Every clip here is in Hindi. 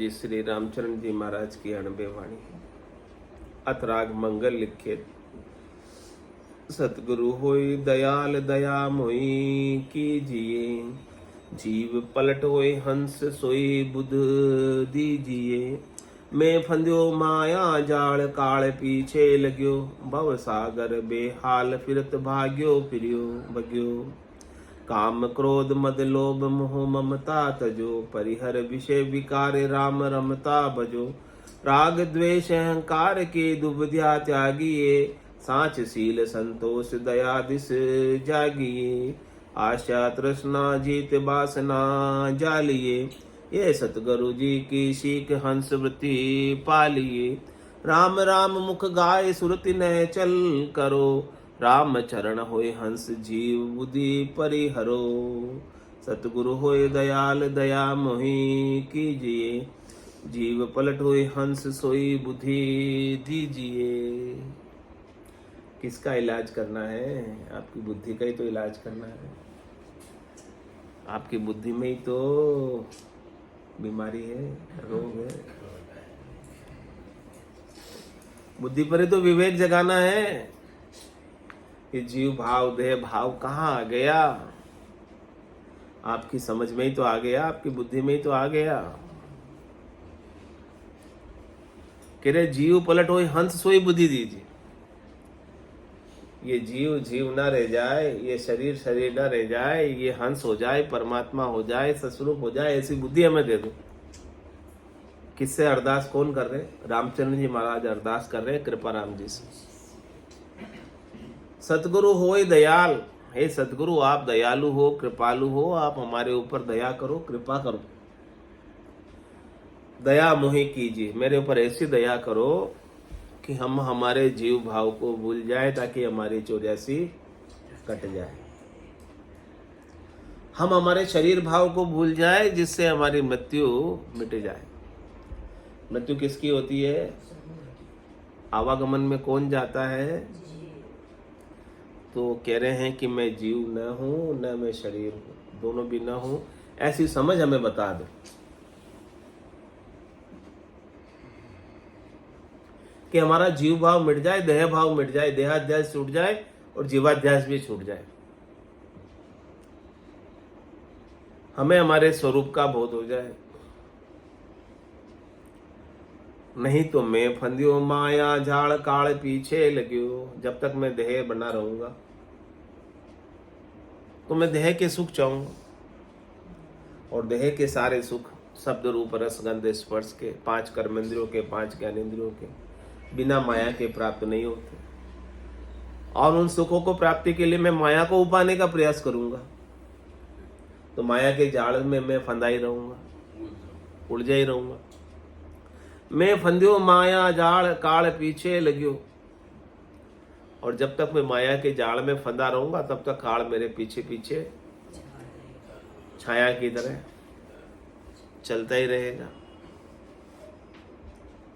जी श्री रामचरण जी महाराज की अणबे वाणी अतराग मंगल लिखे सतगुरु होई दयाल दया मोई कीजिए जीव पलट होए हंस सोई बुध दीजिए मैं फंद्यो माया जाल काल पीछे लग्यो भव सागर बेहाल फिरत भाग्यो फिरियो भग्यो काम क्रोध मद लोभ मोह ममता तजो परिहर विषय विकार राम रमता भजो राग द्वेष अहंकार के दुबध्या त्यागिए साच सील संतोष दया दिस जागिए आशा तृष्णा जीत वासना जालिए ये सतगुरु जी की सीख हंस वृत्ति पालिए राम राम मुख गाय सुरति न चल करो राम चरण होए हंस जीव बुद्धि परिहरो सतगुरु होए दयाल दया मोहि कीजिए जीव पलट होए हंस सोई बुद्धि दीजिए। किसका इलाज करना है? आपकी बुद्धि का ही तो इलाज करना है। आपकी बुद्धि में ही तो बीमारी है, रोग है। बुद्धि पर ही तो विवेक जगाना है। ये जीव भाव देह भाव कहाँ आ गया? आपकी समझ में ही तो आ गया, आपकी बुद्धि में ही तो आ गया। कह रहे जीव पलट होए हंस सोई बुद्धि दीजिए। ये जीव जीव ना रह जाए, ये शरीर शरीर ना रह जाए, ये हंस हो जाए, परमात्मा हो जाए, सस्वरूप हो जाए, ऐसी बुद्धि हमें दे दो। किससे अरदास कौन कर रहे? रामचंद्र जी महाराज अरदास कर रहे कृपा राम जी से। सतगुरु होए दयाल, हे सतगुरु आप दयालु हो, कृपालु हो, आप हमारे ऊपर दया करो, कृपा करो। दया मोहि कीजिए, मेरे ऊपर ऐसी दया करो कि हम हमारे जीव भाव को भूल जाए, ताकि हमारी 84 कट जाए। हम हमारे शरीर भाव को भूल जाए, जिससे हमारी मृत्यु मिट जाए। मृत्यु किसकी होती है? आवागमन में कौन जाता है? तो कह रहे हैं कि मैं जीव न हूं न मैं शरीर हूं, दोनों भी न हूं, ऐसी समझ हमें बता दो कि हमारा जीव भाव मिट जाए, देह भाव मिट जाए, देहाध्यास छूट जाए और जीवाध्यास भी छूट जाए। हमें हमारे स्वरूप का बोध हो जाए। नहीं तो मैं फंदियो माया झाड़ काल पीछे लगियो। जब तक मैं देह बना रहूंगा तो मैं देह के सुख चाहूंगा, और देह के सारे सुख शब्द रूप रस गंध स्पर्श के, 5 कर्मेंद्रियों के, 5 ज्ञानेंद्रियों के बिना माया के प्राप्त नहीं होते। और उन सुखों को प्राप्ति के लिए मैं माया को उपाने का प्रयास करूंगा, तो माया के जाल में मैं फंदा ही रहूंगा, उलझा ही रहूंगा। मैं फंदियो माया जाल काल पीछे लगियो, और जब तक मैं माया के जाल में फंदा रहूंगा तब तक काल मेरे पीछे पीछे छाया की तरह चलता ही रहेगा।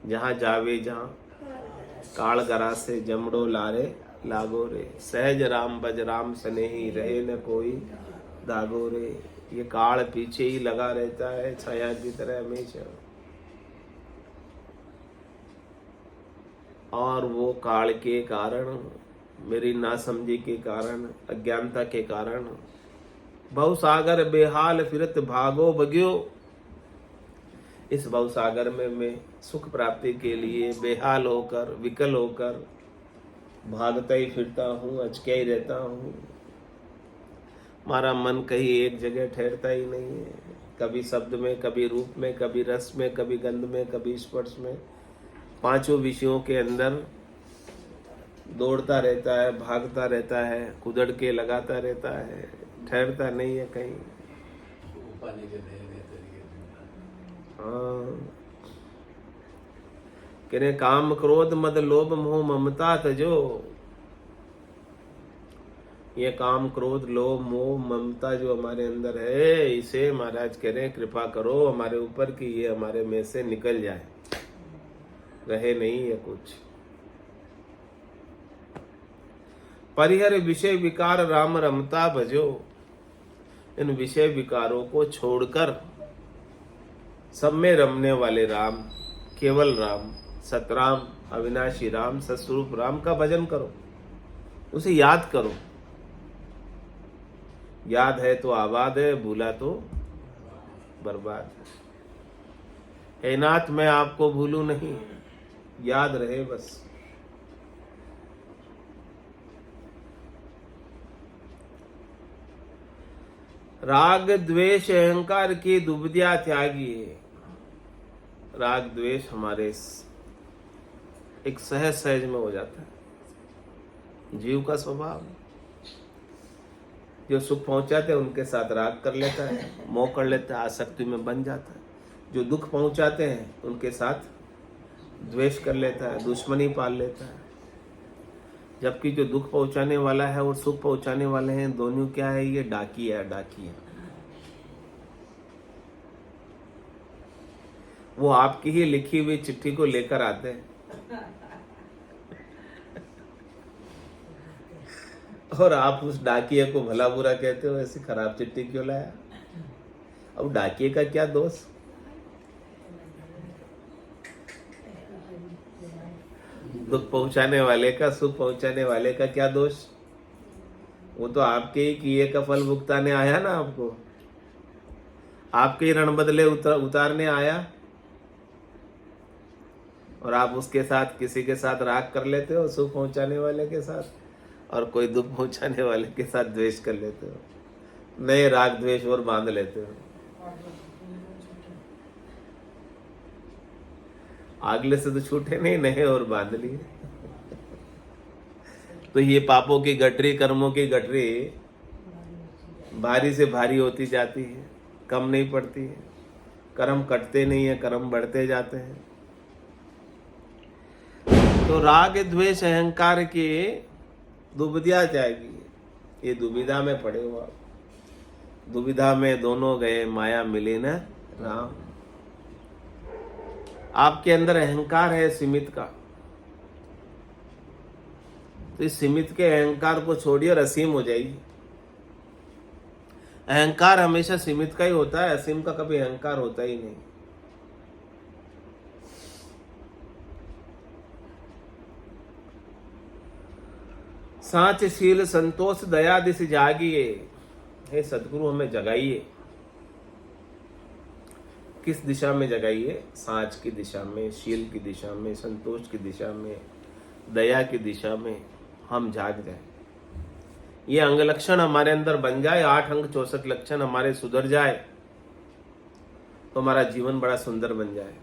जहां जावे जहां काल गरा से जमड़ो लारे लागो रे, सहज राम बज राम स्नेही रहे न कोई दागो रे। ये काल पीछे ही लगा रहता है छाया की तरह हमेशा, और वो काल के कारण, मेरी नासमझी के कारण, अज्ञानता के कारण भव सागर बेहाल फिरत भागो भग्यो। इस भव सागर में मैं सुख प्राप्ति के लिए बेहाल होकर, विकल होकर भागता ही फिरता हूँ, अचक्या ही रहता हूँ। हमारा मन कहीं एक जगह ठहरता ही नहीं है। कभी शब्द में, कभी रूप में, कभी रस में, कभी गंध में, कभी स्पर्श में, 5 विषयों के अंदर दौड़ता रहता है, भागता रहता है, कुदड़ के लगाता रहता है, ठहरता नहीं है कहीं। हाँ, कहने काम क्रोध मद लोभ मोह ममता तजो। ये काम क्रोध लोभ मोह ममता जो हमारे अंदर है, इसे महाराज कह रहे हैं कृपा करो हमारे ऊपर कि ये हमारे में से निकल जाए, रहे नहीं है कुछ। परिहर विषय विकार राम रमता भजो। इन विषय विकारों को छोड़कर सब में रमने वाले राम, केवल राम, सतराम, अविनाशी राम, सतस्वरूप राम का भजन करो, उसे याद करो। याद है तो आबाद है, भूला तो बर्बाद है। हे नाथ मैं आपको भूलूं नहीं, याद रहे बस। राग द्वेष अहंकार की दुविधा त्यागिए। राग द्वेष हमारे एक सहज सहज में हो जाता है, जीव का स्वभाव। जो सुख पहुंचाते हैं उनके साथ राग कर लेता है, मोह कर लेता है, आसक्ति में बन जाता है। जो दुख पहुंचाते हैं उनके साथ द्वेष कर लेता है, दुश्मनी पाल लेता है। जबकि जो दुख पहुंचाने वाला है और सुख पहुंचाने वाले हैं, दोनों क्या है? ये डाकिया है, डाकिया। वो आपकी ही लिखी हुई चिट्ठी को लेकर आते हैं और आप उस डाकिया को भला बुरा कहते हो, ऐसी खराब चिट्ठी क्यों लाया? अब डाकिये का क्या दोष? दुख पहुंचाने वाले का, सुख पहुंचाने वाले का क्या दोष? वो तो आपके ही किए का फल भुगताने आया ना, आपको आपके ही रण बदले उतारने आया, और आप उसके साथ किसी के साथ राग कर लेते हो, सुख पहुंचाने वाले के साथ, और कोई दुख पहुंचाने वाले के साथ द्वेष कर लेते हो। नए राग द्वेष और बांध लेते हो। अगले से तो छूटे नहीं, नए और बांध लिए। तो ये पापों की गठरी, कर्मों की गठरी भारी से भारी होती जाती है, कम नहीं पड़ती है। कर्म कटते नहीं है, कर्म बढ़ते जाते हैं। तो राग द्वेष अहंकार की दुविधा जाएगी। ये दुविधा में पड़े हो आप। दुविधा में दोनों गए, माया मिले न राम। आपके अंदर अहंकार है सीमित का, तो इस सीमित के अहंकार को छोड़िए और असीम हो जाइए। अहंकार हमेशा सीमित का ही होता है, असीम का कभी अहंकार होता ही नहीं। साच शील संतोष दया दिस जागिए। हे सदगुरु हमें जगाइए। किस दिशा में जगाइए? साच की दिशा में, शील की दिशा में, संतोष की दिशा में, दया की दिशा में हम जाग जाए। ये अंग लक्षण हमारे अंदर बन जाए, 8 अंग 64 लक्षण हमारे सुधर जाए, तो हमारा जीवन बड़ा सुंदर बन जाए।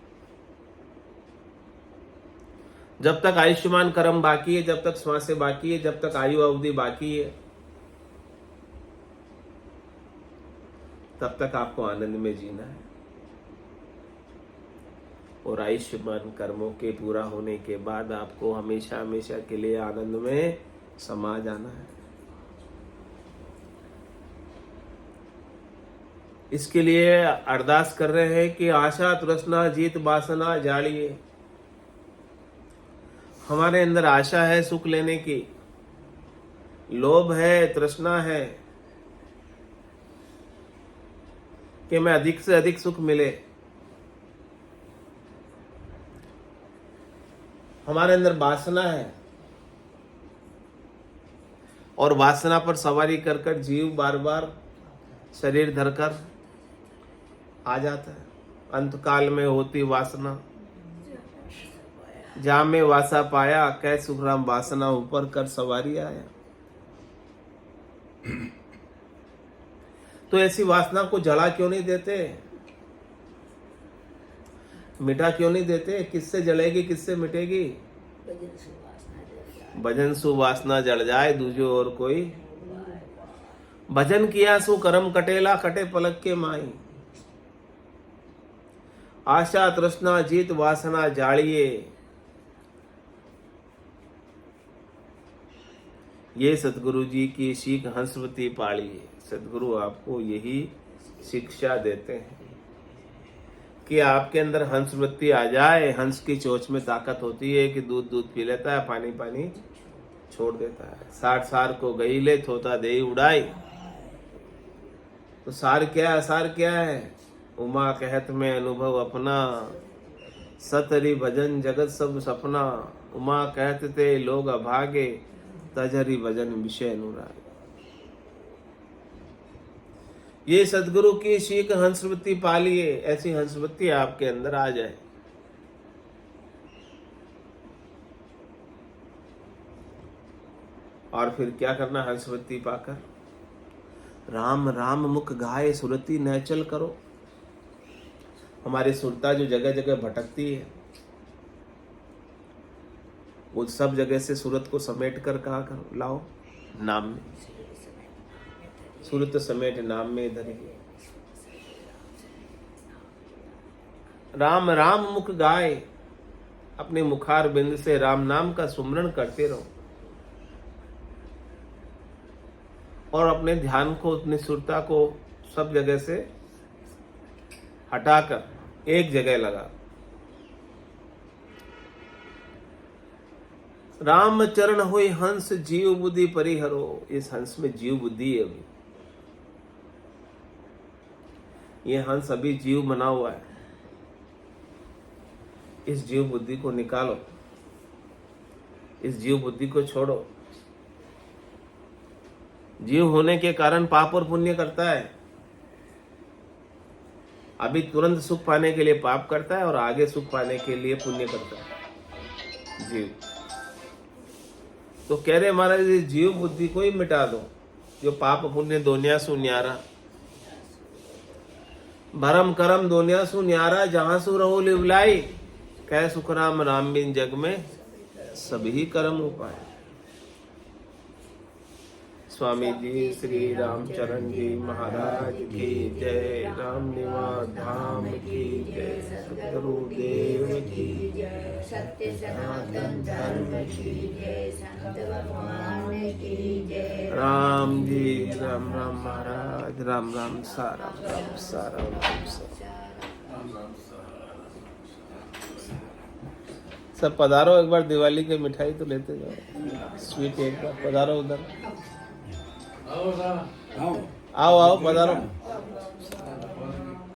जब तक आयुष्मान कर्म बाकी है, जब तक श्वासें बाकी है, जब तक आयु अवधि बाकी है, तब तक आपको आनंद में जीना है। और आयुष्मान कर्मों के पूरा होने के बाद आपको हमेशा हमेशा के लिए आनंद में समा जाना है। इसके लिए अरदास कर रहे हैं कि आशा तृष्णा जीत वासना जालिए। हमारे अंदर आशा है सुख लेने की, लोभ है, तृष्णा है कि मैं अधिक से अधिक सुख मिले। हमारे अंदर वासना है, और वासना पर सवारी कर कर जीव बार बार शरीर धरकर आ जाता है। अंतकाल में होती वासना, जहाँ में वासा पाया, कै सुखराम वासना ऊपर कर सवारी आया। तो ऐसी वासना को जला क्यों नहीं देते? मिटा क्यों नहीं देते? किससे जलेगी, किससे मिटेगी? भजन सु वासना जल जाए, दूजो और कोई भजन किया सु कर्म कटेला, कटे पलक के माई। आशा तृष्णा जीत वासना जालिए। ये सतगुरु जी की सीख हंसवती पालिए। सतगुरु आपको यही शिक्षा देते हैं कि आपके अंदर हंस वृत्ति आ जाए। हंस की चोंच में ताकत होती है कि दूध दूध पी लेता है, पानी पानी छोड़ देता है। 60 सार को गई ले, थोता दे उड़ाई। तो सार क्या है, सार क्या है? उमा कहत में अनुभव अपना, सतरी भजन जगत सब सपना। उमा कहत ते लोग अभागे, तजहरी भजन विषय अनुराग। ये सदगुरु की शीख हंसवृत्ति पालिए, ऐसी हंसवृत्ति आपके अंदर आ जाए। और फिर क्या करना हंसवृत्ति पाकर? राम राम मुख गाए सुरति नैचल करो। हमारी सुरता जो जगह जगह भटकती है, वो सब जगह से सूरत को समेट कर कहा करो, लाओ नाम में। सूरत समेट नाम में धरिए। राम राम मुख गाए, अपने मुखार बिंद से राम नाम का सुमरण करते रहो और अपने ध्यान को, अपनी सुरता को सब जगह से हटाकर एक जगह लगा। राम चरण होई हंस जीव बुद्धि परिहरो। इस हंस में जीव बुद्धि है। अभी ये हंस अभी जीव बना हुआ है। इस जीव बुद्धि को निकालो, इस जीव बुद्धि को छोड़ो। जीव होने के कारण पाप और पुण्य करता है। अभी तुरंत सुख पाने के लिए पाप करता है और आगे सुख पाने के लिए पुण्य करता है जीव। तो कह रहे महाराज इस जीव बुद्धि को ही मिटा दो, जो पाप पुण्य दोनिया सु न्यारा। भरम करम दोनिया सु न्यारा, जहां सु रहो लिवलाई। कह सुख राम राम बिन जग में सभी कर्म उपाय। स्वामी जी श्री रामचरण जी महाराज की जय। राम निवास धाम की जय। सतगुरु देव की जय। सत्य सनातन धर्म की जय। संत भगवान की जय। राम जी राम राम महाराज। राम राम सारा राम सारा राम सारा। सब पधारो, एक बार दिवाली की मिठाई तो लेते जाओ, स्वीट एक बार पधारो उधर। आओ आओ पधारो।